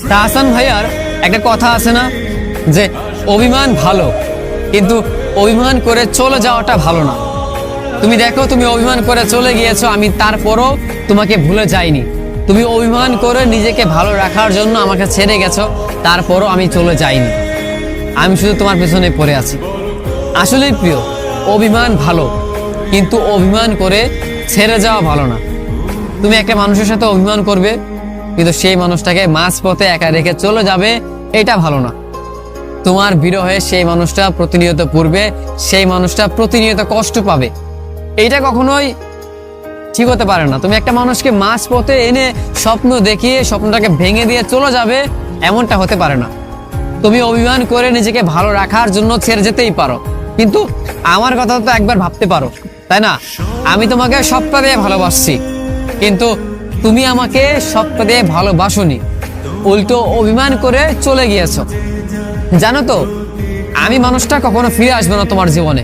তা হাসান ভাইয়ার একটা কথা আছে না যে অভিমান ভালো, কিন্তু অভিমান করে চলে যাওয়াটা ভালো না। তুমি দেখো, তুমি অভিমান করে চলে গিয়েছো, আমি তারপরও তোমাকে ভুলে যাইনি। তুমি অভিমান করে নিজেকে ভালো রাখার জন্য আমাকে ছেড়ে গেছো, তারপরও আমি চলে যাইনি। আমি শুধু তোমার পেছনে পড়ে আছি। আসলেই প্রিয়, অভিমান ভালো, কিন্তু অভিমান করে ছেড়ে যাওয়া ভালো না। তুমি একটা মানুষের সাথে অভিমান করবে, কিন্তু সেই মানুষটাকে মাঝপথে একা রেখে চলে যাবে, এটা ভালো না। তোমার বিরহে সেই মানুষটা প্রতিনিয়ত পড়বে, সেই মানুষটা প্রতিনিয়ত কষ্ট পাবে, এইটা কখনোই ঠিক হতে পারে না। তুমি একটা মানুষকে মাঝপথে এনে স্বপ্ন দেখিয়ে স্বপ্নটাকে ভেঙে দিয়ে চলে যাবে, এমনটা হতে পারে না। তুমি অভিমান করে নিজেকে ভালো রাখার জন্য ছেড়ে যেতেই পারো, কিন্তু আমার কথা তো একবার ভাবতে পারো, তাই না? আমি তোমাকে সবটা দিয়ে ভালোবাসছি, কিন্তু তুমি আমাকে সবটা দিয়ে ভালোবাসোনি, উল্টো অভিমান করে চলে গিয়েছো। জানো তো, আমি মানুষটা কখনো ফিরে আসবে না তোমার জীবনে।